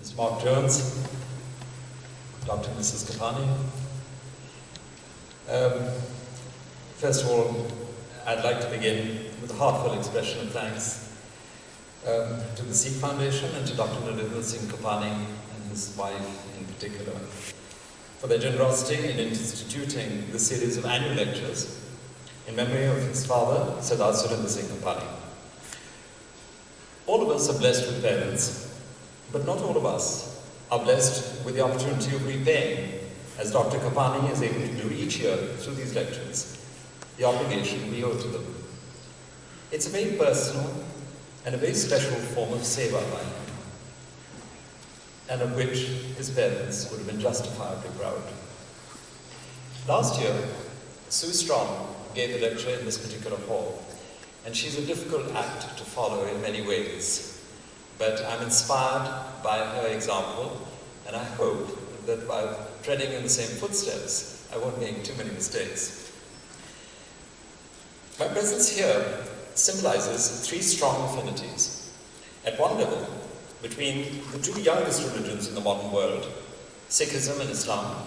Mr. Mark Jones, Dr. and Mrs. Kapani. First of all, I'd like to begin with a heartfelt expression of thanks to the Sikh Foundation and to Dr. Narendra Singh Kapani and his wife in particular for their generosity in instituting the series of annual lectures in memory of his father, Sardar Surendra Singh Kapani. All of us are blessed with parents, but not all of us are blessed with the opportunity of repaying, as Dr. Kapani is able to do each year through these lectures, the obligation we owe to them. It's a very personal and a very special form of seva by him, and of which his parents would have been justifiably proud. Last year, Sue Strong gave a lecture in this particular hall, and she's a difficult act to follow in many ways. But I'm inspired by her example, and I hope that by treading in the same footsteps, I won't make too many mistakes. My presence here symbolizes three strong affinities. At one level, between the two youngest religions in the modern world, Sikhism and Islam.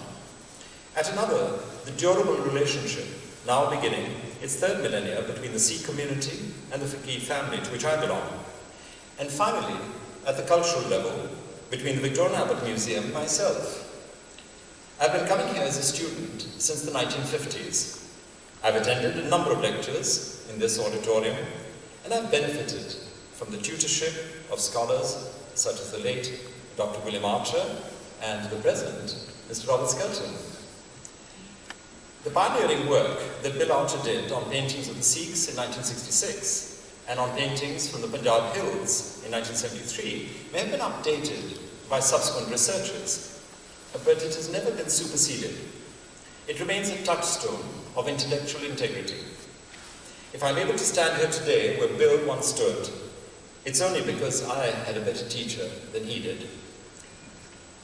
At another, the durable relationship, now beginning its third millennia, between the Sikh community and the Fikhi family to which I belong. And finally, at the cultural level, between the Victorian Albert Museum and myself. I've been coming here as a student since the 1950s. I've attended a number of lectures in this auditorium, and I've benefited from the tutorship of scholars such as the late Dr. William Archer and the present, Mr. Robert Skelton. The pioneering work that Bill Archer did on paintings of the Sikhs in 1966 and on paintings from the Punjab Hills in 1973 may have been updated by subsequent researchers, but it has never been superseded. It remains a touchstone of intellectual integrity. If I'm able to stand here today where Bill once stood, it's only because I had a better teacher than he did.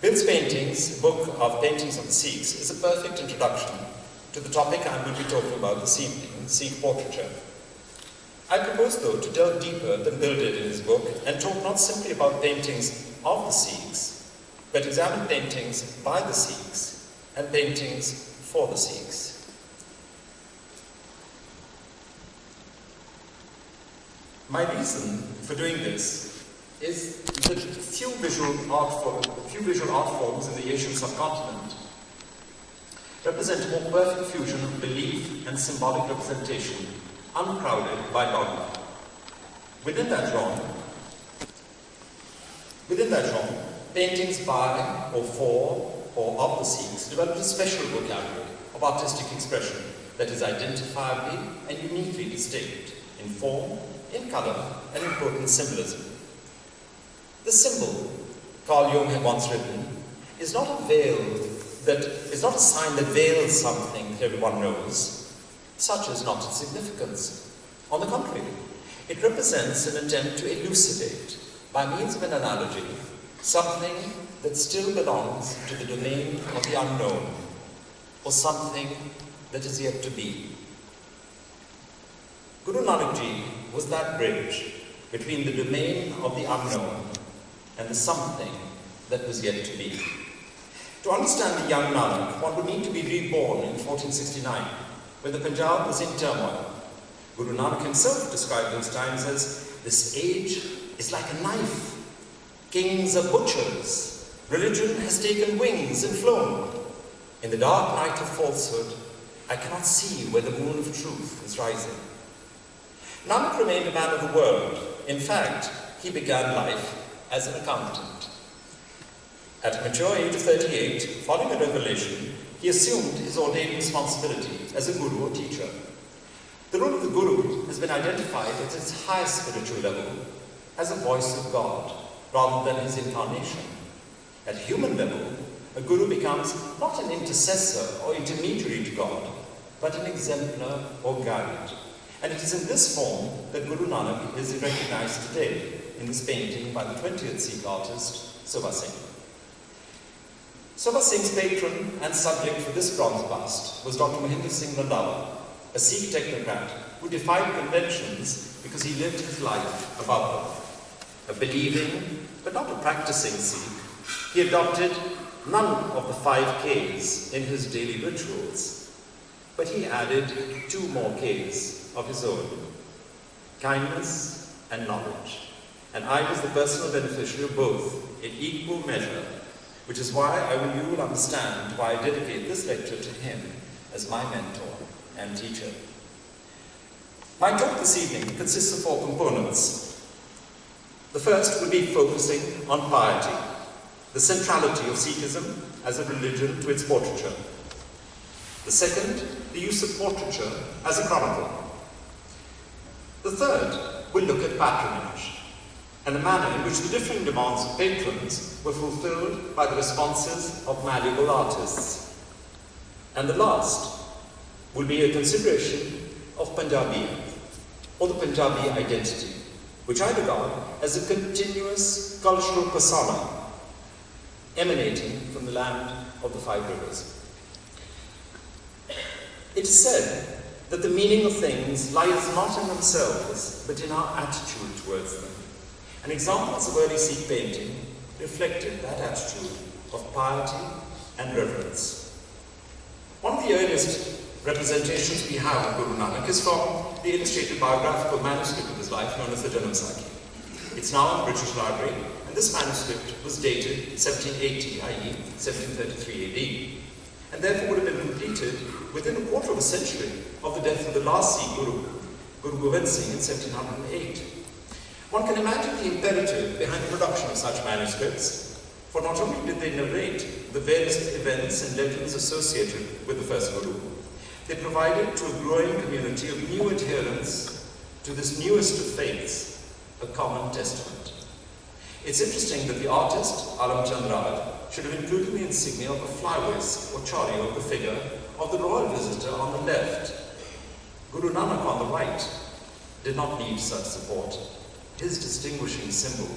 Bill's paintings, book of Paintings of the Sikhs, is a perfect introduction to the topic I will be talking about this evening, Sikh portraiture. I propose, though, to delve deeper than Bill did in his book and talk not simply about paintings of the Sikhs, but examine paintings by the Sikhs and paintings for the Sikhs. My reason for doing this is that few visual art forms in the Asian subcontinent represent a more perfect fusion of belief and symbolic representation, uncrowded by dogma. Within that genre, paintings by or for or of the Sikhs developed a special vocabulary of artistic expression that is identifiably and uniquely distinct in form, in colour, and in potent symbolism. The symbol, Carl Jung had once written, is not a sign that veils something that everyone knows. Such is not its significance. On the contrary, it represents an attempt to elucidate, by means of an analogy, something that still belongs to the domain of the unknown, or something that is yet to be. Guru Nanak Ji was that bridge between the domain of the unknown and the something that was yet to be. To understand the young Nanak, one would need to be reborn in 1469, when the Punjab was in turmoil. Guru Nanak himself described those times as, "This age is like a knife. Kings are butchers. Religion has taken wings and flown. In the dark night of falsehood, I cannot see where the moon of truth is rising." Nanak remained a man of the world. In fact, he began life as an accountant. At a mature age of 38, following a revelation, he assumed his ordained responsibility as a guru or teacher. The role of the guru has been identified at its highest spiritual level as a voice of God, rather than his incarnation. At human level, a guru becomes not an intercessor or intermediary to God, but an exemplar or guide. And it is in this form that Guru Nanak is recognized today in this painting by the 20th Sikh artist, Sobha Singh. Sobha Singh's patron and subject for this bronze bust was Dr. Mahinder Singh Randhawa, a Sikh technocrat who defied conventions because he lived his life above them. A believing, but not a practicing Sikh, He adopted none of the 5 Ks in his daily rituals, but he added 2 more Ks of his own: kindness and knowledge. And I was the personal beneficiary of both in equal measure, which is why you will understand why I dedicate this lecture to him as my mentor and teacher. My talk this evening consists of 4 components. The first will be focusing on piety, the centrality of Sikhism as a religion to its portraiture. The second, the use of portraiture as a chronicle. The third will look at patronage and the manner in which the differing demands of patrons were fulfilled by the responses of malleable artists. And the last will be a consideration of Punjabi, or the Punjabi identity, which I regard as a continuous cultural persona emanating from the land of the 5 rivers. It is said that the meaning of things lies not in themselves, but in our attitude towards them. And examples of early Sikh painting reflected that attitude of piety and reverence. One of the earliest representations we have of Guru Nanak is from the illustrated biographical manuscript of his life known as the Janamsakhi. It's now in the British Library, and this manuscript was dated 1780, i.e. 1733 AD, and therefore would have been completed within a quarter of a century of the death of the last Sikh Guru, Guru Gobind Singh, in 1708. One can imagine the imperative behind the production of such manuscripts, for not only did they narrate the various events and legends associated with the first Guru, they provided to a growing community of new adherents to this newest of faiths a common testament. It's interesting that the artist, Alam Chandrad, should have included the insignia of a fly whisk or chari of the figure of the royal visitor on the left. Guru Nanak on the right did not need such support. His distinguishing symbol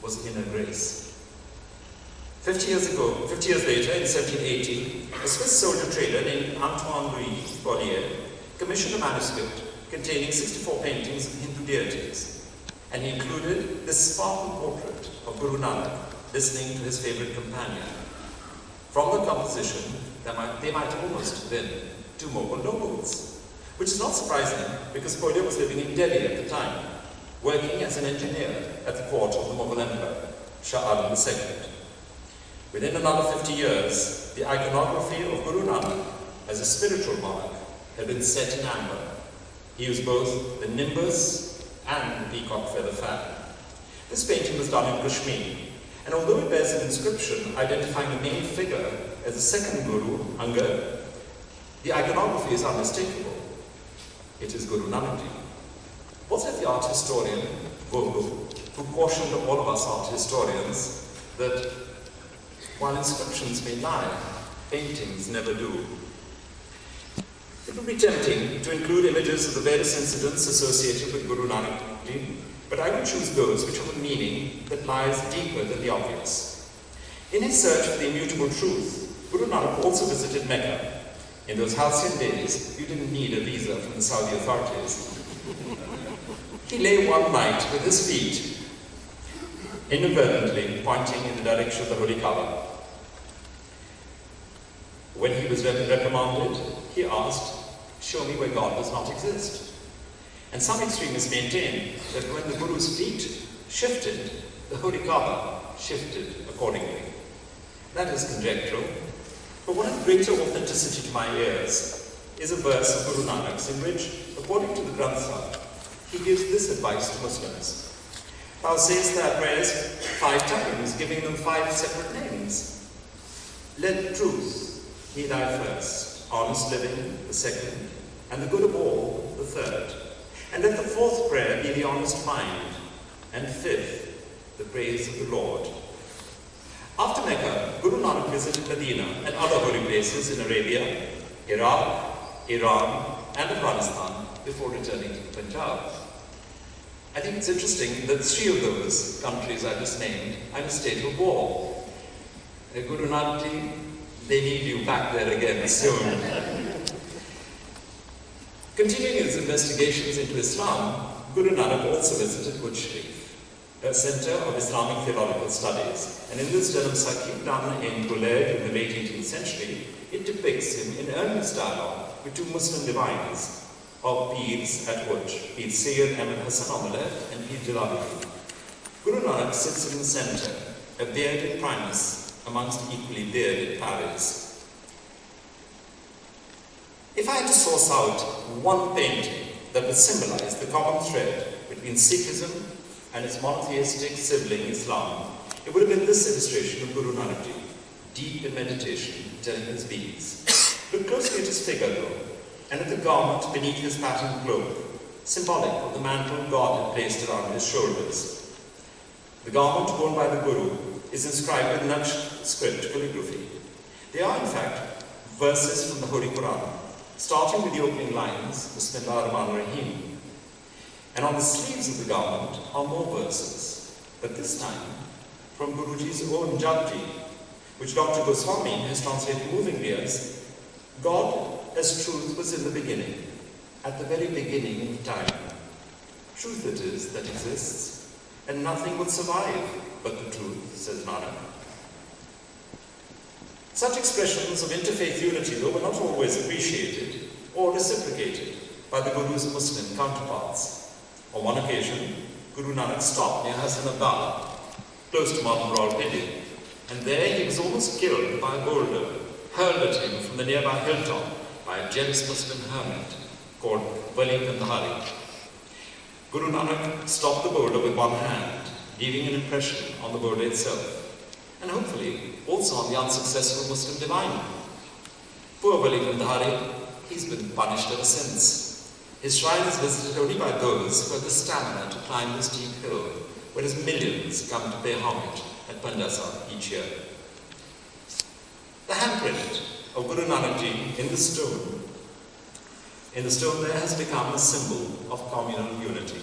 was inner grace. 50 years later, in 1780, a Swiss soldier trader named Antoine Louis Bollier commissioned a manuscript containing 64 paintings of Hindu deities, and he included this Spartan portrait of Guru Nanak listening to his favorite companion. From the composition, they might almost have been 2 Mughal nobles, which is not surprising because Bollier was living in Delhi at the time, working as an engineer at the court of the Mughal Emperor, Shah Alam II. Within another 50 years, the iconography of Guru Nanak as a spiritual monarch had been set in amber. He used both the nimbus and the peacock feather fan. This painting was done in Kashmir, and although it bears an inscription identifying the main figure as the second Guru, Angad, the iconography is unmistakable. It is Guru Nanak Ji. What said the art historian, Gogol, who cautioned all of us art historians that while inscriptions may lie, paintings never do. It would be tempting to include images of the various incidents associated with Guru Nanak Ji, but I will choose those which have a meaning that lies deeper than the obvious. In his search for the immutable truth, Guru Nanak also visited Mecca. In those halcyon days, you didn't need a visa from the Saudi authorities. He lay one night with his feet inadvertently pointing in the direction of the Holy Kaaba. When he was reprimanded, he asked, "Show me where God does not exist." And some extremists maintain that when the Guru's feet shifted, the Holy Kaaba shifted accordingly. That is conjectural, but one of greater authenticity to my ears is a verse of Guru Nanak's in which, according to the Granth Sahib, he gives this advice to Muslims. Thou sayest thy prayers 5 times, giving them 5 separate names. Let truth be thy first, honest living the second, and the good of all the third. And let the 4th prayer be the honest mind, and 5th, the praise of the Lord. After Mecca, Guru Nanak visited Medina and other holy places in Arabia, Iraq, Iran, and Afghanistan before returning to Punjab. I think it's interesting that 3 of those countries I just named are in a state of war. Guru Nanak Ji, they need you back there again soon. Continuing his investigations into Islam, Guru Nanak also visited Burj Sharif. Center of Islamic Theological Studies, and in this Janam Sakhi, done in Guled in the late 18th century, it depicts him in earnest dialogue with two Muslim diviners of Pirs at Uj, Pir Sayyid Ahmed Hassan on the left and Pir Jalaluddin. Guru Nanak sits in the center, a bearded primus amongst equally bearded paris. If I had to source out one painting that would symbolize the common thread between Sikhism and its monotheistic sibling Islam, it would have been this illustration of Guru Nanak Ji, deep in meditation, telling his beads. Look closely at his figure though, and at the garment beneath his patterned cloak, symbolic of the mantle God had placed around his shoulders. The garment worn by the Guru is inscribed with Naksh script calligraphy. They are, in fact, verses from the Holy Quran, starting with the opening lines, Bismillah ar-Rahman ar-Rahim. And on the sleeves of the garment are more verses, but this time from Guruji's own Japji, which Dr. Goswami has translated movingly as, God as truth was in the beginning, at the very beginning of time. Truth it is that exists, and nothing will survive but the truth, says Nanak. Such expressions of interfaith unity, though, were not always appreciated or reciprocated by the Guru's Muslim counterparts. On one occasion, Guru Nanak stopped near Hasanabad, close to modern Rawalpindi, and there he was almost killed by a boulder hurled at him from the nearby hilltop by a jealous Muslim hermit called Wali Kandahari. Guru Nanak stopped the boulder with one hand, leaving an impression on the boulder itself, and hopefully also on the unsuccessful Muslim diviner. Poor Wali Kandahari, he's been punished ever since. His shrine is visited only by those who have the stamina to climb this steep hill, whereas millions come to pay homage at Pandasa each year. The handprint of Guru Nanak Ji in the stone there has become a symbol of communal unity.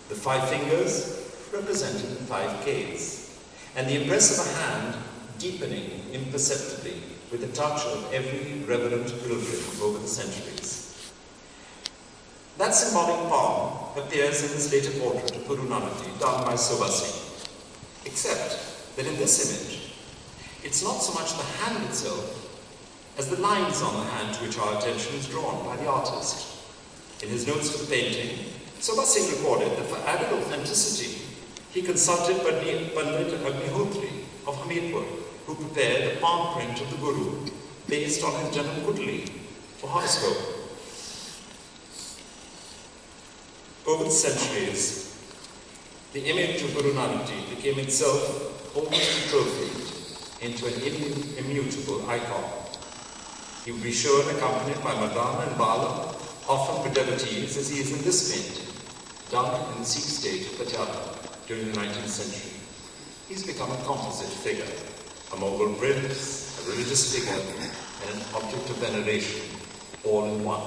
The 5 fingers represented in 5 Ks, and the impress of a hand deepening imperceptibly with the touch of every reverent pilgrim over the centuries. That symbolic palm appears in this later portrait of Guru Nanak Ji done by Sobha Singh, except that in this image, it's not so much the hand itself as the lines on the hand to which our attention is drawn by the artist. In his notes to the painting, Sobha Singh recorded that for added authenticity, he consulted Pandit Agnihotri of Hamirpur, who prepared the palm print of the Guru based on his Janam Kundali for horoscope. Over the centuries, the image of Guru Nanak Ji became itself almost atrophied into an immutable icon. He would be shown accompanied by Madana and Bala, often with devotees, as he is in this painting, done in the Sikh state of Punjab during the 19th century. He's become a composite figure, a Mughal prince, a religious figure, and an object of veneration, all in one.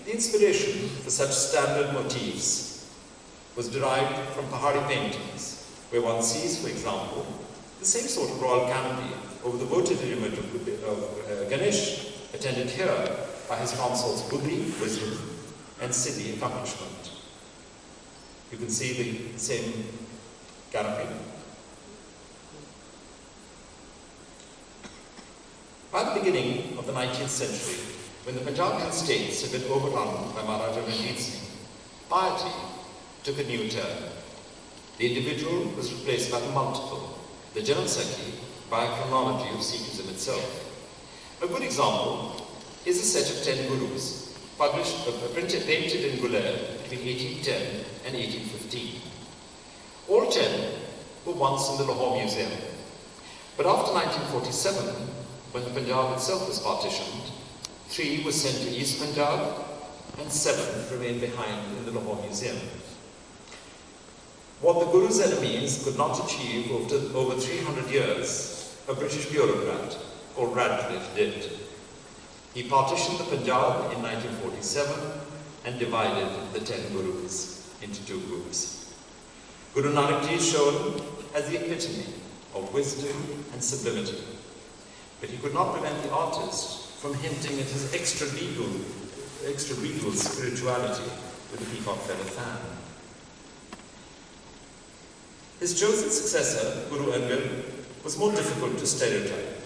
The inspiration for such standard motifs was derived from Pahari paintings, where one sees, for example, the same sort of royal canopy over the votive image of Ganesh, attended here by his consorts Buddhi, wisdom, and Siddhi, accomplishment. You can see the same canopy. By the beginning of the 19th century, when the Punjabian states had been overrun by Maharaja Ranjit Singh, piety took a new turn. The individual was replaced by the multiple, the Janam Sakhi, by a chronology of Sikhism itself. A good example is a set of 10 Gurus, painted in Guled between 1810 and 1815. All 10 were once in the Lahore Museum, but after 1947, when the Punjab itself was partitioned, 3 were sent to East Punjab and 7 remained behind in the Lahore Museum. What the Guru's enemies could not achieve over 300 years, a British bureaucrat called Radcliffe did. He partitioned the Punjab in 1947 and divided the 10 Gurus into 2 groups. Guru Nanak Ji is shown as the epitome of wisdom and sublimity, but he could not prevent the artist from hinting at his extra-regal spirituality with the peacock feather fan. His chosen successor, Guru Arjan, was more difficult to stereotype.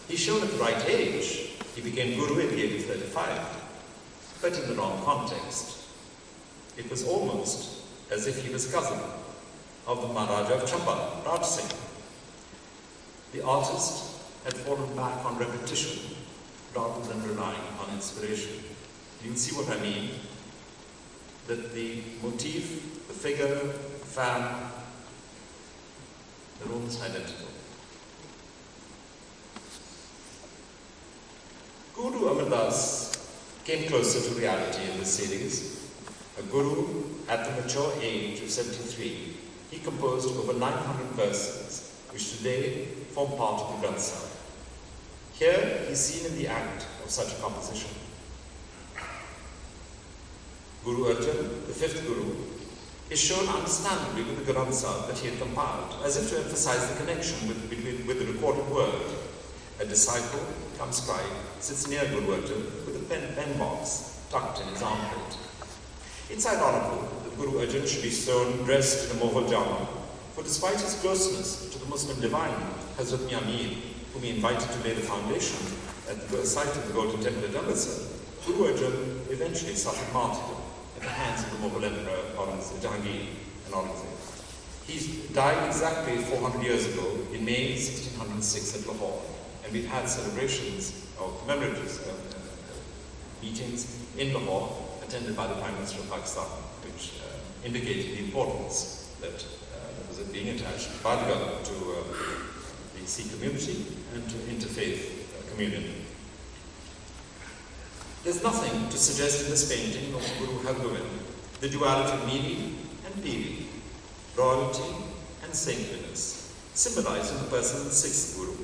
He shone at the right age. He became Guru at the age of 35, but in the wrong context. It was almost as if he was cousin of the Maharaja of Chamba, Raj Singh. The artist had fallen back on repetition rather than relying on inspiration. You'll see what I mean, that the motif, the figure, the fan, they're almost identical. Guru Amar Das came closer to reality in this series. A guru at the mature age of 73, he composed over 900 verses, which today form part of the Granth Sahib. Here he is seen in the act of such a composition. Guru Arjan, the fifth guru, is shown understandably with the Granth Sahib that he had compiled, as if to emphasize the connection with the recorded word. A disciple, come scribe, sits near Guru Arjan with a pen box tucked in his armpit. It's ironical that Guru Arjan should be shown dressed in a Mughal jama, for despite his closeness to the Muslim divine, Hazrat Mian Mir, whom he invited to lay the foundation at the site of the Golden Temple at Amritsar, Guru Arjan eventually suffered martyrdom at the hands of the Mughal Emperor Jahangir and Aurangzeb. He died exactly 400 years ago in May 1606 at Lahore, and we've had celebrations or commemorative meetings in Lahore attended by the Prime Minister of Pakistan, which indicated the importance that was being attached by the government to the Sikh community and to interfaith communion. There's nothing to suggest in this painting of Guru Har Gobind the duality of Miri and Piri, royalty and saintliness, symbolized in the person of the sixth Guru,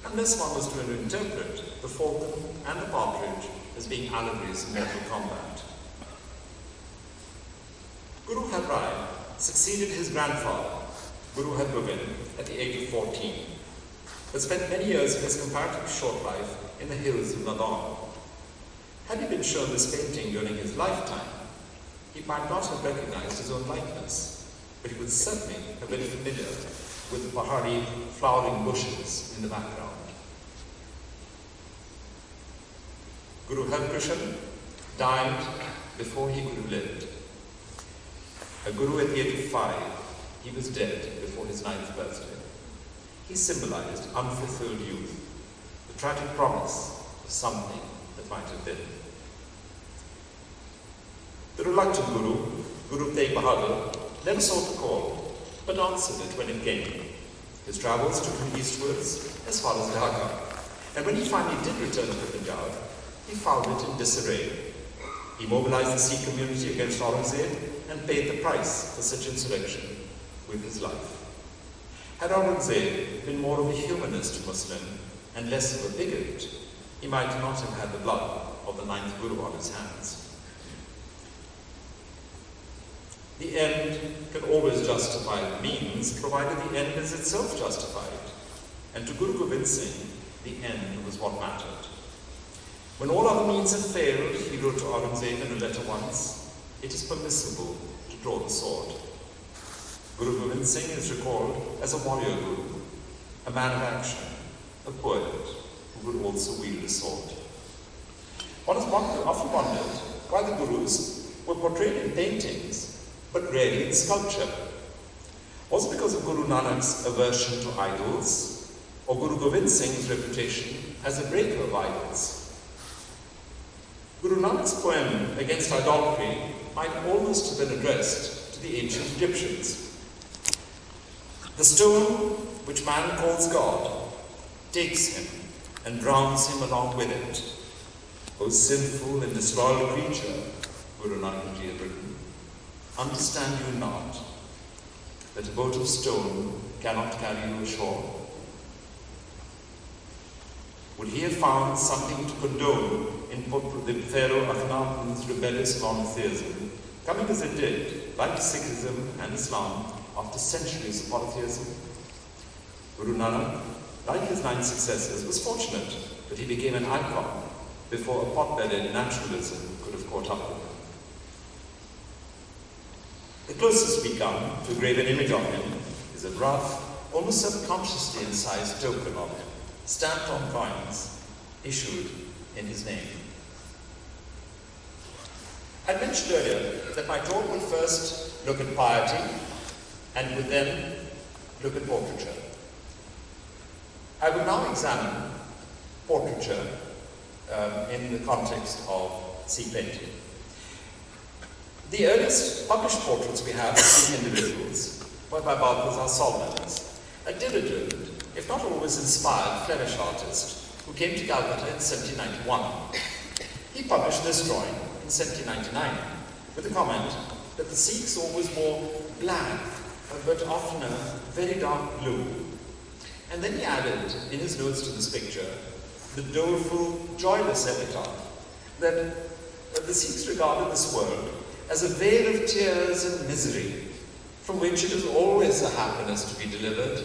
unless one was to interpret the falcon and the partridge as being allegories of mortal combat. Guru Har Rai succeeded his grandfather, Guru Har Gobind, at the age of 14, but spent many years of his comparatively short life in the hills of Ladakh. Had he been shown this painting during his lifetime, he might not have recognized his own likeness, but he would certainly have been familiar with the Pahari flowering bushes in the background. Guru Har Krishan died before he could have lived. A guru at the age of 5, he was dead before his 9th birthday. He symbolized unfulfilled youth, the tragic promise of something that might have been. The reluctant guru, Guru Tegh Bahadur, never sought the call, but answered it when it came. His travels took him eastwards as far as Dhaka, and when he finally did return to Punjab, he found it in disarray. He mobilized the Sikh community against Aurangzeb and paid the price for such insurrection with his life. Had Aurangzeb been more of a humanist Muslim and less of a bigot, he might not have had the blood of the 9th Guru on his hands. The end can always justify the means, provided the end is itself justified. And to Guru Gobind Singh, the end was what mattered. When all other means have failed, he wrote to Aurangzeb in a letter once, it is permissible to draw the sword. Guru Gobind Singh is recalled as a warrior guru, a man of action, a poet who would also wield a sword. One has often wondered why the gurus were portrayed in paintings but rarely in sculpture. Was it because of Guru Nanak's aversion to idols, or Guru Gobind Singh's reputation as a breaker of idols? Guru Nanak's poem against idolatry might almost have been addressed to the ancient Egyptians. The stone which man calls God takes him and drowns him along with it. O sinful and disloyal creature, Guru Nanak Ji had written, understand you not that a boat of stone cannot carry you ashore? Would he have found something to condone in the Pharaoh Akhenaten's rebellious monotheism, coming as it did, like Sikhism and Islam, after centuries of polytheism? Guru Nanak, like his 9 successors, was fortunate that he became an icon before a pot-bellied naturalism could have caught up with him. The closest we come to a graven image of him a rough, almost subconsciously incised token of him, stamped on coins, issued in his name. I mentioned earlier that my talk would first look at piety and would then look at portraiture. I will now examine portraiture in the context of Sikh painting. The earliest published portraits we have of Sikh individuals were by Balthazar Solomons, a diligent, if not always inspired, Flemish artist who came to Calcutta in 1791. He published this drawing in 1799 with the comment that the Sikhs always wore black, but often a very dark blue. And then he added, in his notes to this picture, the doleful, joyless epitaph that the Sikhs regarded this world as a vale of tears and misery, from which it is always a happiness to be delivered.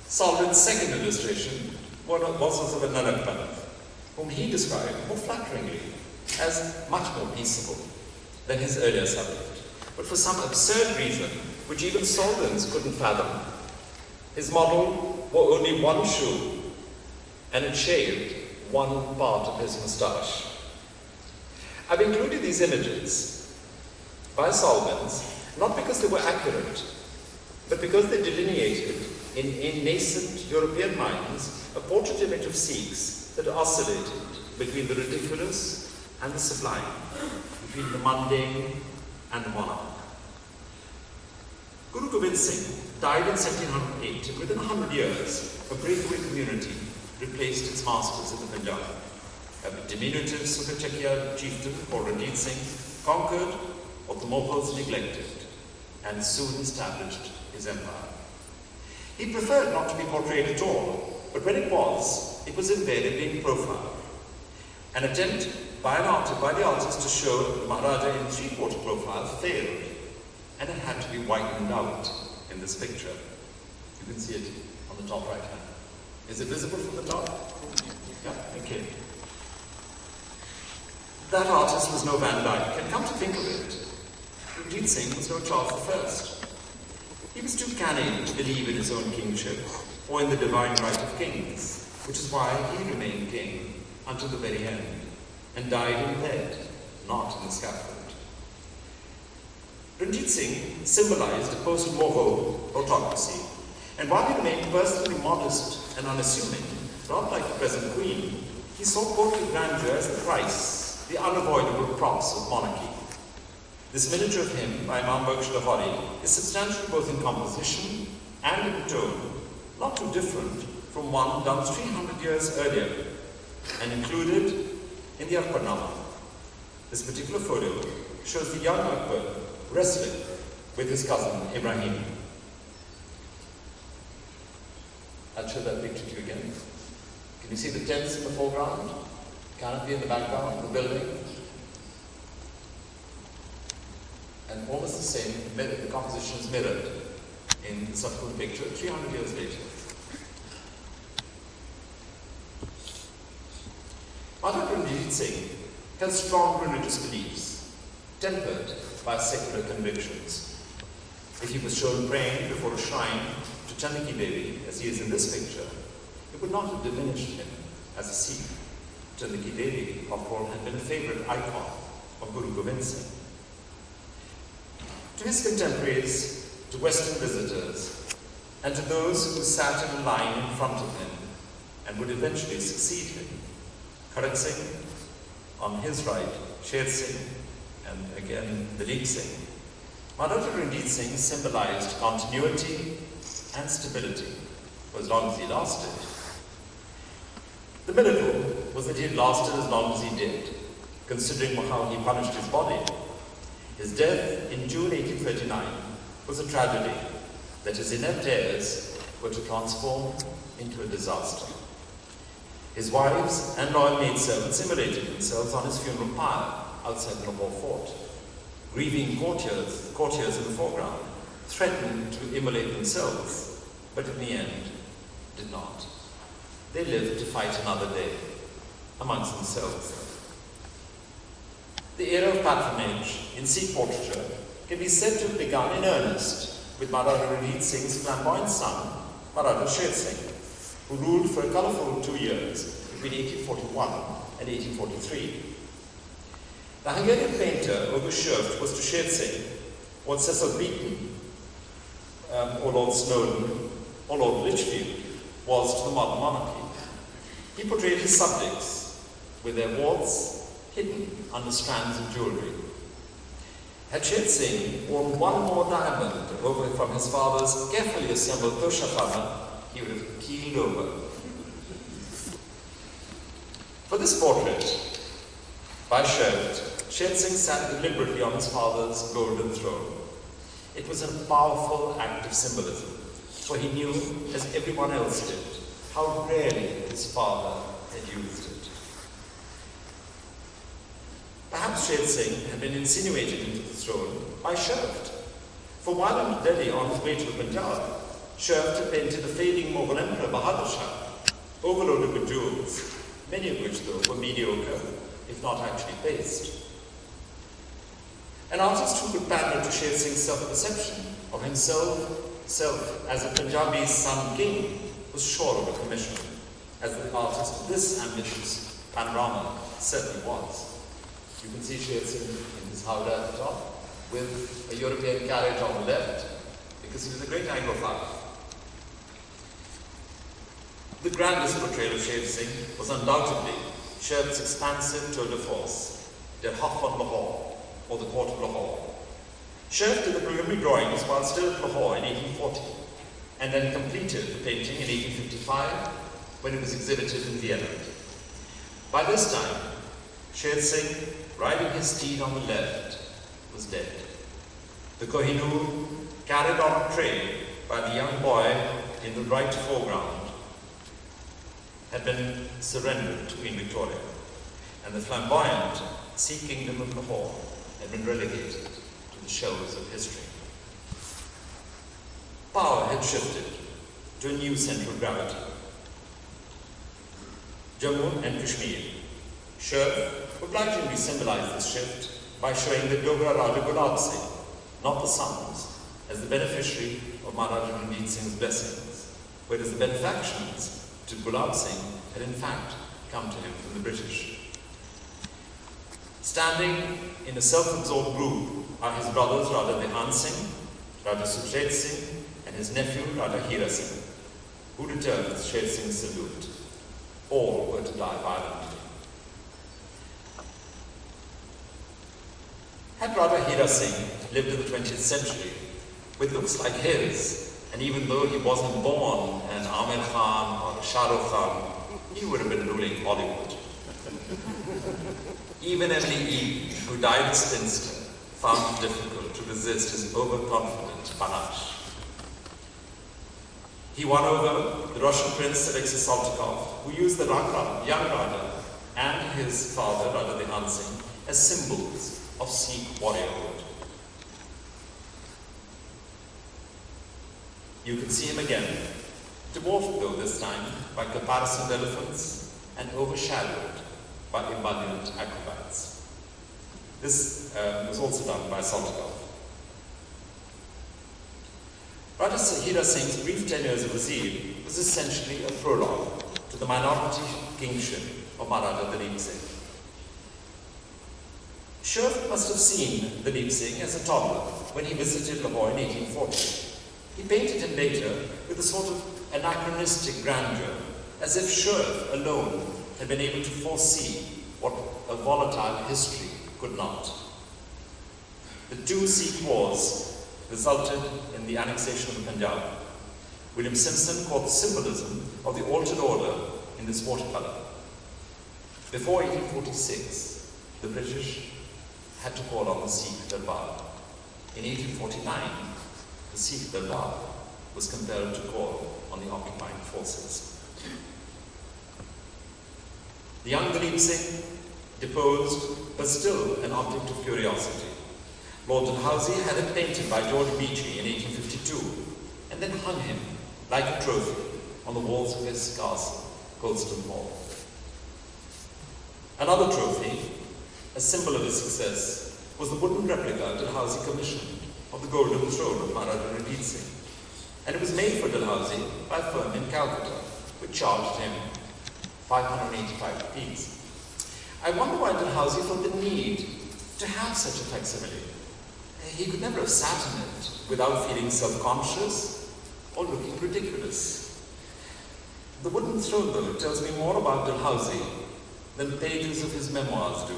Solomon's second illustration was of a Nanak, whom he described more flatteringly as much more peaceable than his earlier subject. But for some absurd reason, which even Solomons couldn't fathom, his model wore only one shoe and had shaved one part of his moustache. I've included these images by Solomons not because they were accurate, but because they delineated in nascent European minds a portrait image of Sikhs that oscillated between the ridiculous and the sublime, between the mundane and the monarch. Guru Gobind Singh died in 1708, and within 100 years, a breakaway community replaced its masters in the Punjab. A diminutive Sukha chieftain called Ranjit Singh conquered what the Mughals neglected and soon established his empire. He preferred not to be portrayed at all, but when it was invariably in profile. An attempt by the artist to show the Maharaja in three-quarter profile failed, and it had to be whitened out in this picture. You can see it on the top right hand. Is it visible from the top? Yeah, okay. That artist was no Van Dyck, and come to think of it, Ranjit Singh was no Charles I. He was too canny to believe in his own kingship or in the divine right of kings, which is why he remained king until the very end and died in bed, not in the scaffold. Ranjit Singh symbolized a post-Mughal autocracy, and while he remained personally modest and unassuming, not like the present queen, he saw courtly grandeur as the price, the unavoidable props of monarchy. This miniature of him by Imam Baksh Lahori is substantial both in composition and in tone, not too different from one done 300 years earlier and included in the Akbarnama. This particular photo shows the young Akbar wrestling with his cousin Ibrahim. I'll show that picture to you again. Can you see the tents in the foreground? Canopy in the background, the building? And almost the same, the composition is mirrored in the subsequent picture 300 years later. Maharaja Ranjit Singh held strong religious beliefs, tempered by secular convictions. If he was shown praying before a shrine to Chandaki Devi, as he is in this picture, it would not have diminished him as a Sikh. Chandaki Devi, after all, had been a favorite icon of Guru Gobind Singh. To his contemporaries, to Western visitors, and to those who sat in a line in front of him and would eventually succeed him, Kharak Singh, on his right, Sher Singh, and again Dalip Singh, Maharaja Ranjit Singh symbolized continuity and stability for as long as he lasted. The miracle was that he had lasted as long as he did, considering how he punished his body. His death in June 1839 was a tragedy that his inept heirs were to transform into a disaster. His wives and loyal maidservants immolated themselves on his funeral pyre outside the Lahore fort. Grieving courtiers in the foreground threatened to immolate themselves, but in the end did not. They lived to fight another day amongst themselves. The era of patronage in Sikh portraiture can be said to have begun in earnest with Maharaja Ranjit Singh's flamboyant son, Maharaja Sher Singh, who ruled for a colourful 2 years between 1841 and 1843. The Hungarian painter over Sherf was to Sher Singh what Cecil Beaton, or Lord Snowdon, or Lord Lichfield was to the modern monarchy. He portrayed his subjects with their warts hidden under strands of jewellery. Had Sher Singh worn one more diamond over from his father's carefully assembled Toshapana, he would have keeled over. For this portrait, by Sher Singh sat deliberately on his father's golden throne. It was a powerful act of symbolism, for he knew, as everyone else did, how rarely his father had used it. Perhaps Sher Singh had been insinuated into the throne by Sherf, for while in Delhi on his way to the Punjab, Sherf had painted the fading Mughal Emperor Bahadur Shah, overloaded with jewels, many of which, though, were mediocre, if not actually paste. An artist who could pander to Sher Singh's self-perception of himself as a Punjabi's Sun King was sure of a commission, as the artist of this ambitious panorama certainly was. You can see Sher Singh in his howdah at the top, with a European carriage on the left, because he was a great Anglophile. The grandest portrayal of Sher Singh was undoubtedly Sherf's expansive tour de force, Der Hof von Lahore, or the Court of Lahore. Sherf did the preliminary drawings while still at Lahore in 1840, and then completed the painting in 1855 when it was exhibited in Vienna. By this time, Sher Singh, riding his steed on the left, was dead. The Kohinoor, carried on a tray by the young boy in the right foreground, had been surrendered to Queen Victoria, and the flamboyant Sikh kingdom of Lahore had been relegated to the shelves of history. Power had shifted to a new center of gravity. Jammu and Kashmir. Sherf obligingly symbolized this shift by showing the Dogra Raja Gulab Singh, not the sons, as the beneficiary of Maharaja Ranjit Singh's blessings, whereas the benefactions to Gulab Singh had in fact come to him from the British. Standing in a self-absorbed group are his brothers Raja Dehan Singh, Raja Suchet Singh, and his nephew Raja Hira Singh, who returned Sher Singh's salute. All were to die violently. Had Raja Hira Singh lived in the 20th century, with looks like his, and even though he wasn't born an Amir Khan or a Shah Rukh Khan, he would have been ruling Hollywood. Even Emily Eve, who died a spinster, found it difficult to resist his overconfident panache. He won over the Russian Prince Alexei Saltykov, who used the young Raja and his father, Raja Dehan Singh, as symbols of Sikh warriorhood. You can see him again, dwarfed though this time by caparisoned elephants and overshadowed by ebullient acrobats. This was also done by Saltykov. Raja Hira Singh's brief tenure as a vizier was essentially a prologue to the minority kingship of Maharaja Dalip Singh. Sherf must have seen Dalip Singh as a toddler when he visited Lahore in 1840. He painted him later with a sort of anachronistic grandeur, as if Sherf alone had been able to foresee what a volatile history could not. The two Sikh wars resulted in the annexation of the Punjab. William Simpson caught the symbolism of the altered order in this watercolour. Before 1846, the British had to call on the Sikh Darbar. In 1849, the Sikh Darbar was compelled to call on the occupying forces. The young Dalip Singh, deposed but still an object of curiosity. Lord Dalhousie had him painted by George Beechey in 1852 and then hung him like a trophy on the walls of his castle, Colston Hall. Another trophy, a symbol of his success, was the wooden replica Dalhousie commissioned of the Golden Throne of Maharaja Ranjit Singh, and it was made for Dalhousie by a firm in Calcutta, which charged him 585 rupees. I wonder why Dalhousie felt the need to have such a facsimile. He could never have sat in it without feeling self-conscious or looking ridiculous. The Wooden Throne, though, tells me more about Dalhousie than the pages of his memoirs do.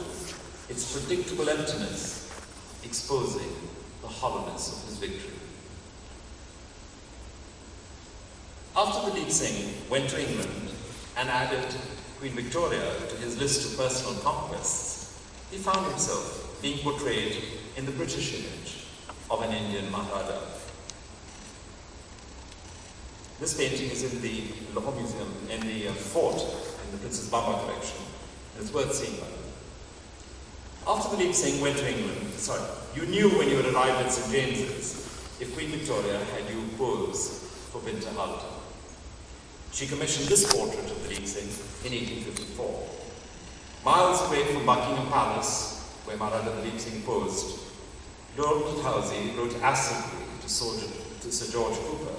Its predictable emptiness exposing the hollowness of his victory. After Dalip Singh went to England and added Queen Victoria to his list of personal conquests, he found himself being portrayed in the British image of an Indian Maharaja. This painting is in the Lahore Museum, in the fort, in the Princess Bamba collection, and it's worth seeing by the way. After Dalip Singh went to England, you knew when you had arrived at St. James's if Queen Victoria had you pose for Winter Halter. She commissioned this portrait of Dalip Singh in 1854. Miles away from Buckingham Palace, where Maharaja Dalip Singh posed, Lord Dalhousie wrote acidly to Sir George Cooper,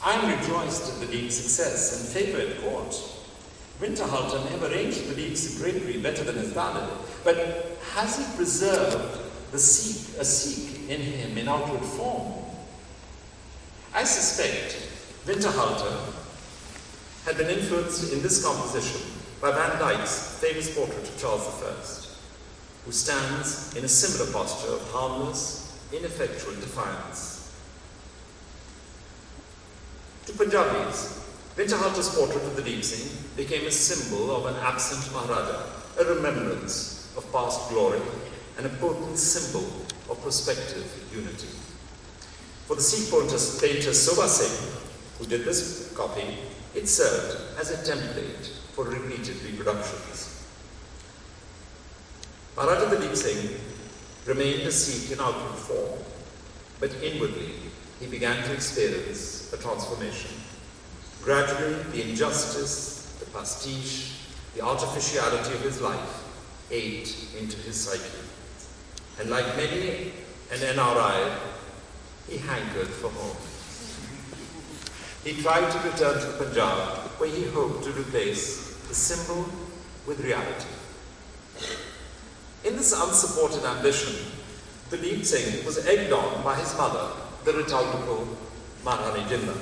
"I am rejoiced at Dalip's success and favour at court. Winterhalter may have arranged Dalip's drapery better than his valet, but has he preserved a Sikh in him in outward form? I suspect Winterhalter had been influenced in this composition by Van Dyck's famous portrait of Charles I, who stands in a similar posture of harmless, ineffectual defiance. To Punjabis, Winterhalter's portrait of Dalip Singh became a symbol of an absent Maharaja, a remembrance of past glory, and a potent symbol of prospective unity. For the Sikh painter Sobha Singh, who did this copy, it served as a template for repeated reproductions. Maharaja Dalip Singh remained a Sikh in outward form, but inwardly he began to experience a transformation. Gradually, the injustice, the pastiche, the artificiality of his life ate into his psyche. And like many an NRI, he hankered for home. He tried to return to the Punjab, where he hoped to replace the symbol with reality. In this unsupported ambition, Dalip Singh was egged on by his mother, the retiable Maharani Jinnah.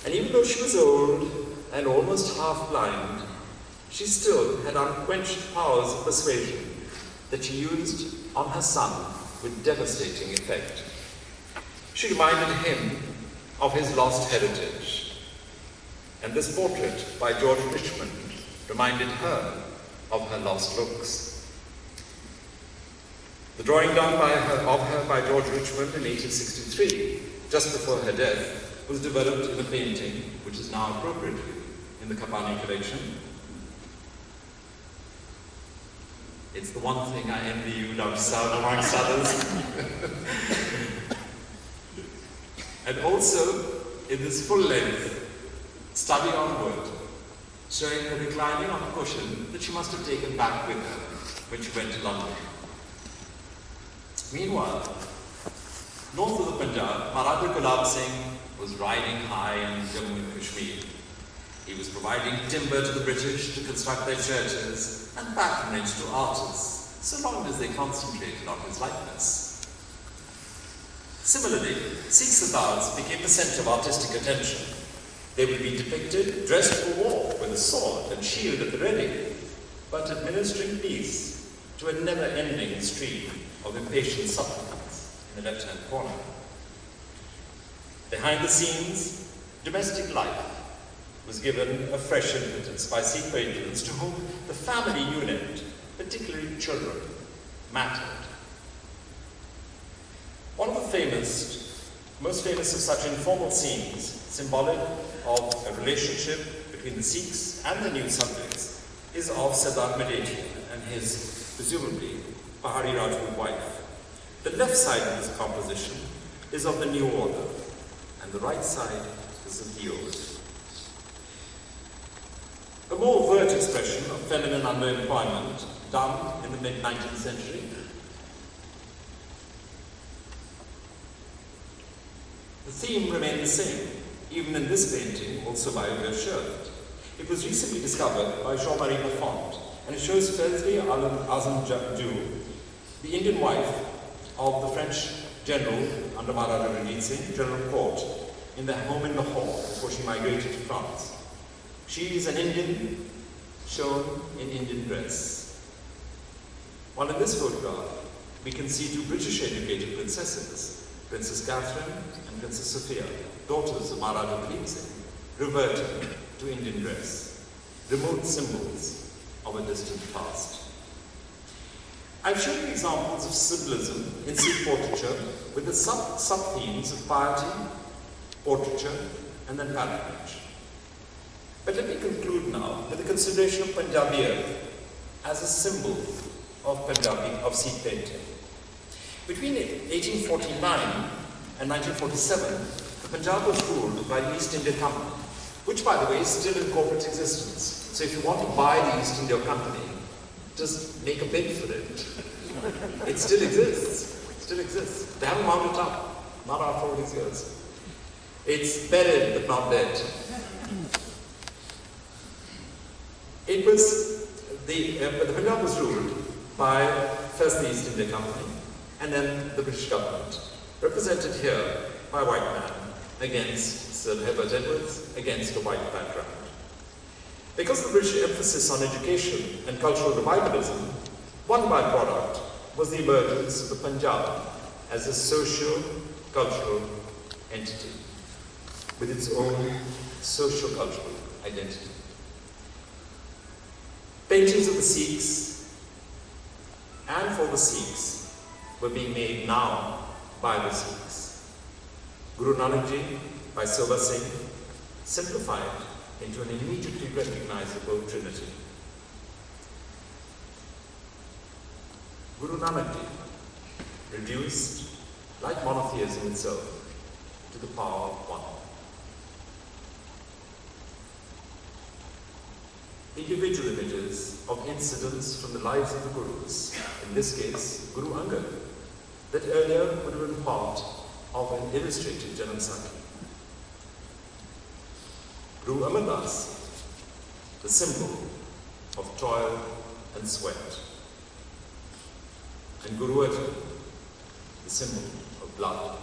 And even though she was old and almost half blind, she still had unquenched powers of persuasion that she used on her son with devastating effect. She reminded him of his lost heritage, and this portrait by George Richmond reminded her of her lost looks. The drawing done of her by George Richmond in 1863, just before her death, was developed in a painting which is now appropriately in the Kapani collection. It's the one thing I envy you, Dr. Saud, amongst others. And also, in this full-length study on wood, showing her reclining on a cushion that she must have taken back with her when she went to London. Meanwhile, north of the Punjab, Maharaja Gulab Singh was riding high in Jammu and Kashmir. He was providing timber to the British to construct their churches and patronage to artists, so long as they concentrated on his likeness. Similarly, Sikh Sardars became the centre of artistic attention. They would be depicted dressed for war with a sword and shield at the ready, but administering peace to a never-ending stream of impatient supplicants in the left-hand corner. Behind the scenes, domestic life was given a fresh impetus by Sikh patrons to whom the family unit, particularly children, mattered. One of the most famous of such informal scenes, symbolic of a relationship between the Sikhs and the new subjects, is of Sardar Madeji and his, presumably, Pahari Rajput wife. The left side of this composition is of the new order, and the right side is of the old. A more overt expression of feminine underemployment, done in the mid-19th century, The theme remained the same, even in this painting, also by Verschoft. It was recently discovered by Jean-Marie Lafont, and it shows Faisaleh Azam-Ju, the Indian wife of the French general under Maharaja Ranjit Singh, General Court, in their home in Lahore before she migrated to France. She is an Indian shown in Indian dress. While in this photograph, we can see two British-educated princesses, Princess Catherine and Princess Sophia, daughters of Maharaja Ranjit Singh, reverting to Indian dress, remote symbols of a distant past. I've shown you examples of symbolism in Sikh portraiture with the sub-themes of piety, portraiture, and then patronage. But let me conclude now with the consideration of Punjabiyat as a symbol of Sikh painting. Between 1849 and 1947, the Punjab was ruled by the East India Company, which, by the way, is still in corporate existence. So if you want to buy the East India Company, just make a bid for it. It still exists. It still exists. They haven't wound it up. Not after all these years. It's buried but not dead. It was the Punjab was ruled by first the East India Company and then the British government, represented here by a white man against Sir Herbert Edwards, against a white background. Because of the British emphasis on education and cultural revivalism, one byproduct was the emergence of the Punjab as a socio-cultural entity with its own socio-cultural identity. Paintings of the Sikhs and for the Sikhs were being made now by the Sikhs. Guru Nanak Ji, by Soba Singh, simplified into an immediately recognizable trinity. Guru Nanak Ji, reduced, like monotheism itself, to the power of one. Individual images of incidents from the lives of the Gurus, in this case, Guru Angad, that earlier would have been part of an illustrated Janamsakhi. Guru Amar Das, the symbol of toil and sweat, and Guru Arjan, the symbol of blood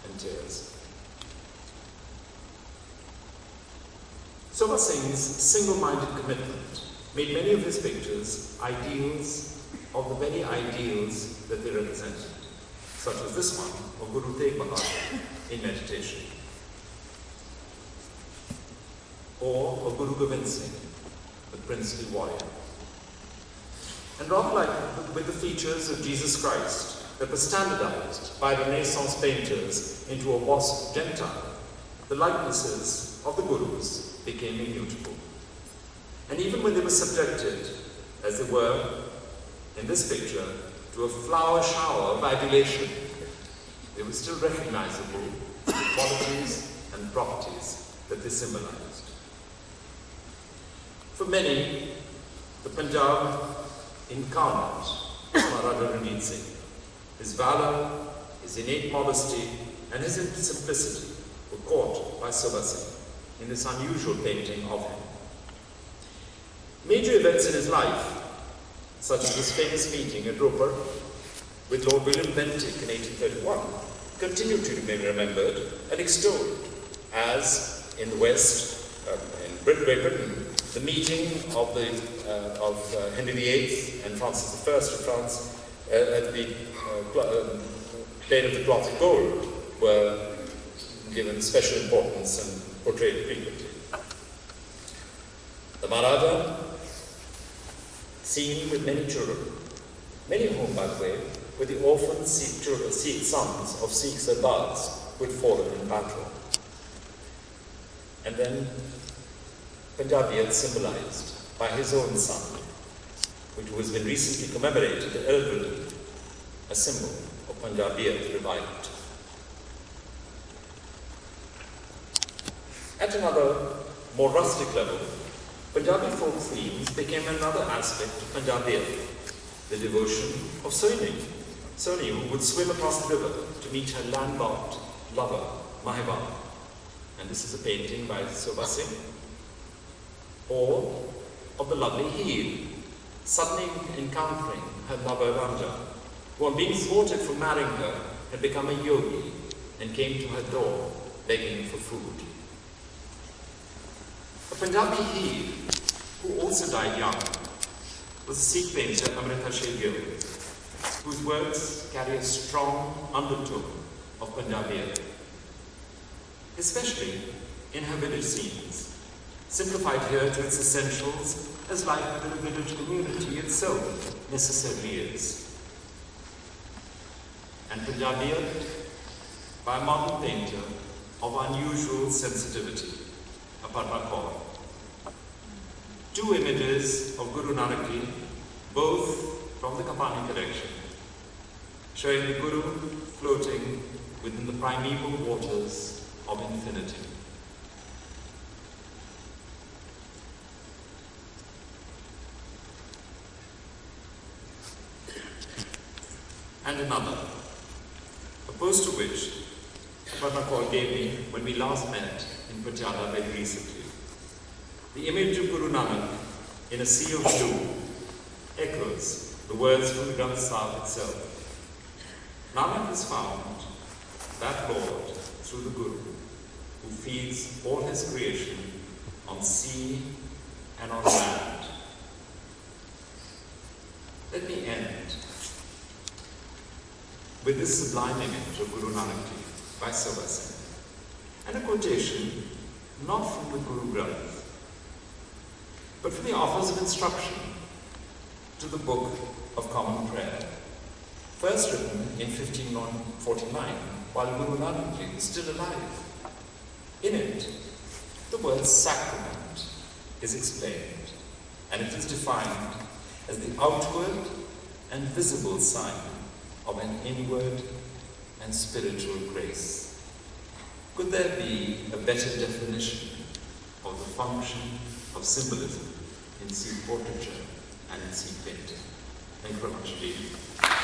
and tears. Soba Singh's single-minded commitment made many of his pictures ideals of the very ideals that they represented, such as this one of Guru Tegh Bahadur in meditation, or of Guru Gobind Singh, the princely warrior. And rather like with the features of Jesus Christ that were standardized by the Renaissance painters into a wasp Gentile, the likenesses of the Gurus became immutable. And even when they were subjected, as they were in this picture, to a flower shower of adulation, they were still recognizable the qualities and properties that they symbolized. For many, the Punjab incarnate Maharaja Ranjit Singh, his valor, his innate modesty, and his simplicity were caught by Soba Singh in this unusual painting of him. Major events in his life, such as this famous meeting at Roper with Lord William Bentinck in 1831, continue to be remembered and extolled, as in the West, in Great Britain, the meeting of Henry VIII and Francis I of France at the Plain of the Cloth of Gold were given special importance and portrayed frequently. The Maharaja, seen with many children, many of whom, by the way, were the orphan Sikh sons of Sikh Sardars who had fallen in battle. And then Punjabiyat symbolized by his own son, which has been recently commemorated elderly, a symbol of Punjabiyat revived. At another, more rustic level, Punjabi folk themes became another aspect of Punjabiyat, the devotion of Soni, who would swim across the river to meet her landlocked lover Mahibal. And this is a painting by Sobha Singh. Or of the lovely Heer, suddenly encountering her lover Ranja, who on being thwarted from marrying her had become a yogi and came to her door begging for food. A Punjabi Heer, who also died young, was the Sikh painter Amrita Gill, whose works carry a strong undertone of Punjabi, especially in her village scenes, simplified here to its essentials as life within a village community itself necessarily is. And Punjabi by a modern painter of unusual sensitivity, Aparna Kaur. Two images of Guru Nanak Ji, both from the Kapani collection, showing the Guru floating within the primeval waters of infinity. And another, a poster which Aparna Kaur gave me when we last met in Patiala very recently. The image of Guru Nanak in a sea of blue echoes the words from the Granth Sahib itself. Nanak has found that Lord through the Guru, who feeds all his creation on sea and on land. Let me end with this sublime image of Guru Nanak Ji by Sobha Singh, and a quotation not from the Guru Granth, but from the offers of instruction to the Book of Common Prayer, first written in 1549 while Guru Nanak Ji was still alive. In it, the word sacrament is explained, and it is defined as the outward and visible sign of an inward and spiritual grace. Could there be a better definition of the function of symbolism in Sikh portraiture and in Sikh painting? Thank you very much indeed.